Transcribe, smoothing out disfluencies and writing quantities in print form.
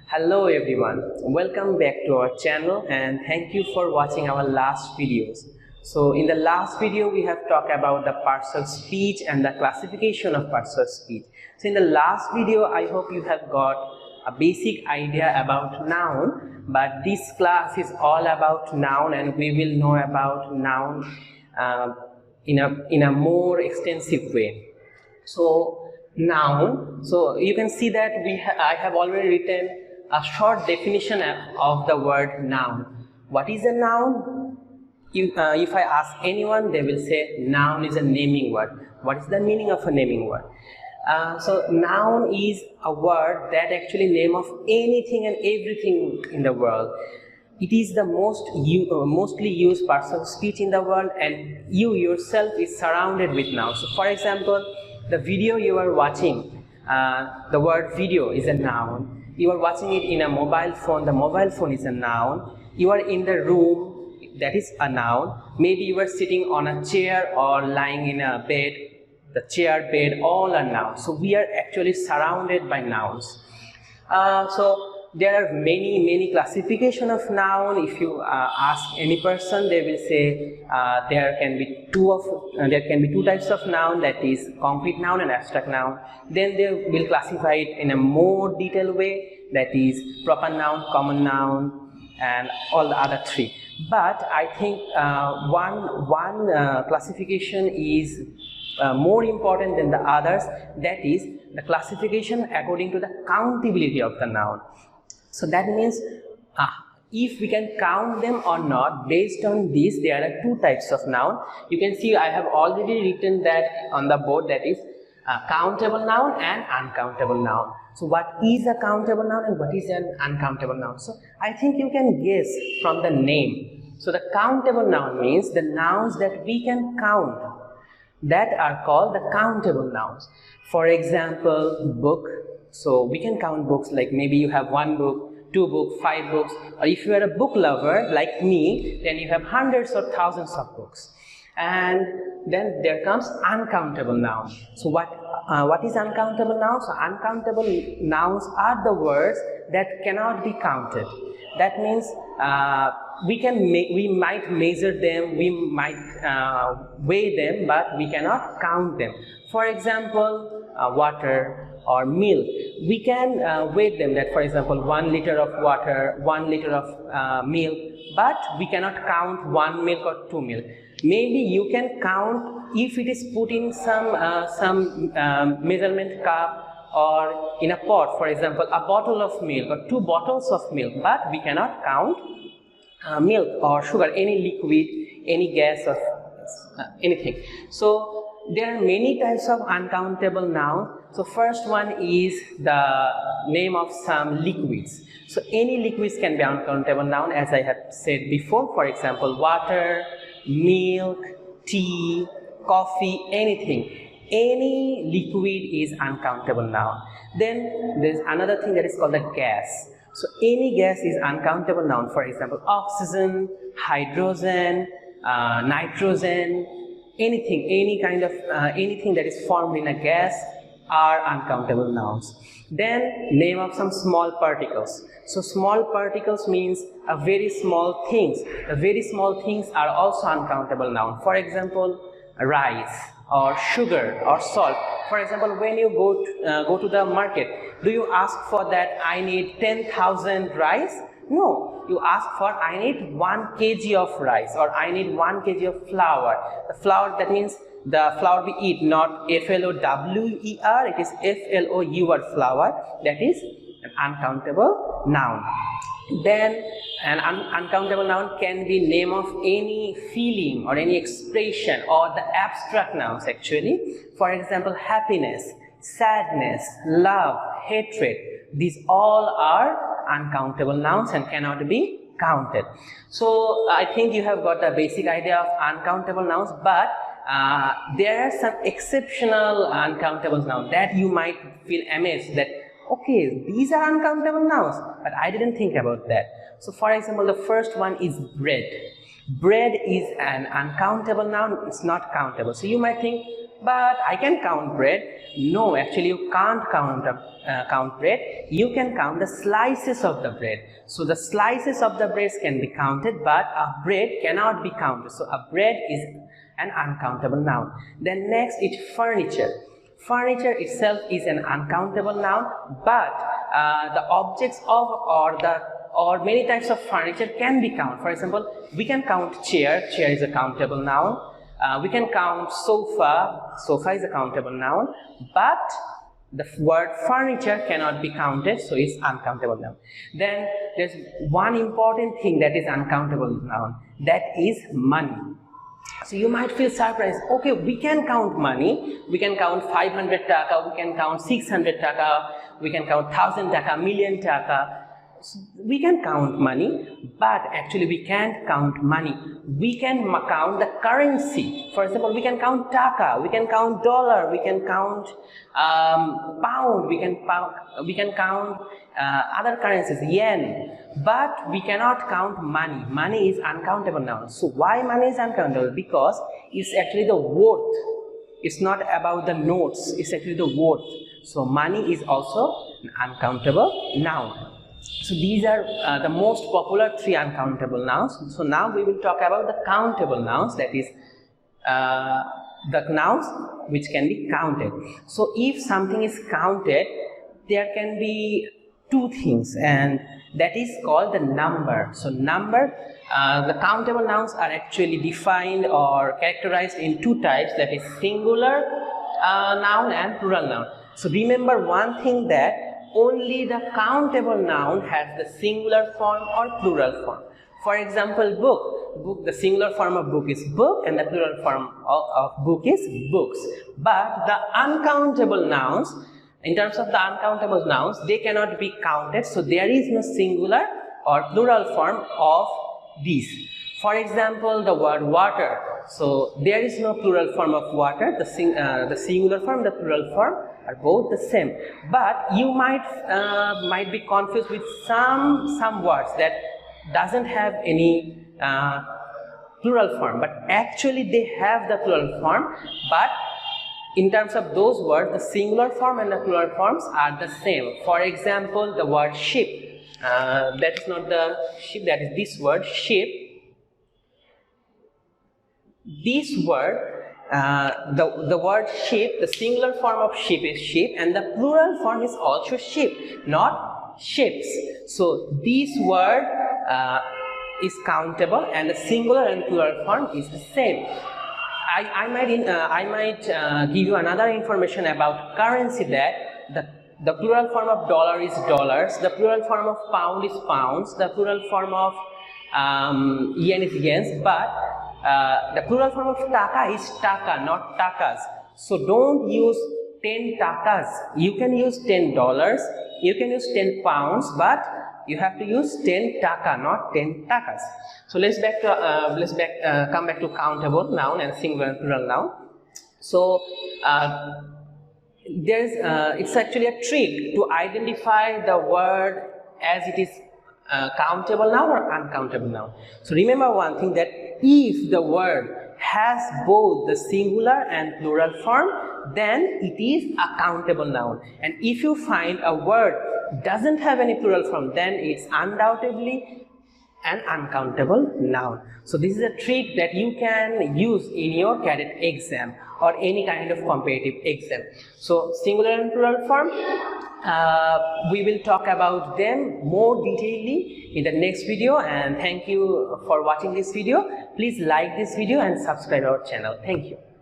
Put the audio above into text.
Hello everyone, welcome back to our channel and thank you for watching our last videos. So in the last video we have talked about the parts of speech and the classification of parts of speech. So in the last video I hope you have got a basic idea about noun, but this class is all about noun and we will know about noun in a more extensive way. So noun, so you can see that I have already written a short definition of the word noun. What is a noun? If I ask anyone, they will say noun is a naming word. What is the meaning of a naming word? So noun is a word that actually name of anything and everything in the world. It is the mostly used parts of speech in the world, and you yourself is surrounded with nouns. So for example, the video you are watching, the word video is a noun. You are watching it in a mobile phone, the mobile phone is a noun. You are in the room, that is a noun. Maybe you are sitting on a chair or lying in a bed, the chair, bed, all are nouns. So we are actually surrounded by nouns. So there are many classification of noun. If you ask any person, they will say there can be two types of noun, that is concrete noun and abstract noun. Then they will classify it in a more detailed way, that is proper noun, common noun, and all the other three. But I think one classification is more important than the others, that is the classification according to the countability of the noun. So that means if we can count them or not. Based on this, there are two types of noun. You can see I have already written that on the board, that is countable noun and uncountable noun. So what is a countable noun and what is an uncountable noun? So I think you can guess from the name. So the countable noun means the nouns that we can count, that are called the countable nouns. For example, book. So we can count books, like maybe you have one book, two books, five books, or if you are a book lover like me, then you have hundreds or thousands of books. And then there comes uncountable nouns. So what is uncountable nouns? So uncountable nouns are the words that cannot be counted. That means we might measure them, we might weigh them, but we cannot count them. For example, water or milk, we can weigh them, that for example 1 liter of water, 1 liter of milk, but we cannot count 1 milk or 2 milk. Maybe you can count if it is put in some measurement cup or in a pot, for example a bottle of milk or 2 bottles of milk, but we cannot count milk or sugar, any liquid, any gas or anything. So there are many types of uncountable nouns. So first one is the name of some liquids. So any liquids can be uncountable noun, as I have said before. For example, water, milk, tea, coffee, anything. Any liquid is uncountable noun. Then there is another thing that is called the gas. So any gas is uncountable noun. For example, oxygen, hydrogen, nitrogen, anything, any kind of anything that is formed in a gas are uncountable nouns. Then name of some small particles. So small particles means a very small things. The very small things are also uncountable noun. For example, rice or sugar or salt. For example, when you go to the market, do you ask for that I need 10,000 rice? No, you ask for I need 1 kg of rice, or I need 1 kg of flour. The flour, that means the flour we eat, not F-L-O-W-E-R, it is F-L-O-U-R, flour. That is an uncountable noun. Then an uncountable noun can be name of any feeling or any expression, or the abstract nouns actually. For example, happiness, sadness, love, hatred. These all are uncountable nouns and cannot be counted. So I think you have got the basic idea of uncountable nouns, but there are some exceptional uncountable nouns that you might feel amazed that, okay, these are uncountable nouns, but I didn't think about that. So for example, the first one is bread. Bread is an uncountable noun, it's not countable. So you might think, but I can count bread. No, actually you can't count bread. You can count the slices of the bread. So the slices of the bread can be counted, but a bread cannot be counted. So a bread is an uncountable noun. Then next is furniture. Furniture itself is an uncountable noun, but the objects of or many types of furniture can be counted. For example, we can count chair. Chair is a countable noun. We can count sofa. Sofa is a countable noun, but the word furniture cannot be counted, so it's uncountable noun. Then there's one important thing that is uncountable noun, that is money. So you might feel surprised, okay, we can count money, we can count 500 taka, we can count 600 taka, we can count 1000 taka, million taka. So we can count money, but actually we can't count money. We can count the currency. For example, we can count taka, we can count dollar, we can count pound, we can count other currencies, yen, but we cannot count money. Money is uncountable noun. So why money is uncountable? Because it's actually the worth. It's not about the notes, it's actually the worth. So money is also an uncountable noun. So these are the most popular 3 uncountable nouns. So now we will talk about the countable nouns, that is the nouns which can be counted. So if something is counted, there can be 2 things, and that is called the number. So number, the countable nouns are actually defined or characterized in 2 types, that is singular noun and plural noun. So remember one thing, that only the countable noun has the singular form or plural form. For example, book, the singular form of book is book and the plural form of book is books. But the uncountable nouns, in terms of the uncountable nouns, they cannot be counted, so there is no singular or plural form of these. For example, the word water, so there is no plural form of water. The singular form, the plural form are both the same, but you might be confused with some words that doesn't have any plural form, but actually they have the plural form. But in terms of those words, the singular form and the plural forms are the same. For example, the word ship, that is not the ship, that is this word ship. This word, the word ship, the singular form of ship is ship and the plural form is also ship, not ships. So this word is countable and the singular and plural form is the same. I might give you another information about currency, that the plural form of dollar is dollars, the plural form of pound is pounds, the plural form of yen is yens, but the plural form of taka is taka, not takas. So don't use 10 takas. You can use $10, you can use 10 pounds, but you have to use 10 taka, not 10 takas. So let's come back to countable noun and singular and plural noun. So it's actually a trick to identify the word as it is countable noun or uncountable noun. So remember one thing, that if the word has both the singular and plural form, then it is a countable noun. And if you find a word doesn't have any plural form, then it's undoubtedly an uncountable noun. So this is a trick that you can use in your cadet exam or any kind of competitive exam. So singular and plural form, we will talk about them more detailedly in the next video, and thank you for watching this video. Please like this video and subscribe our channel. Thank you.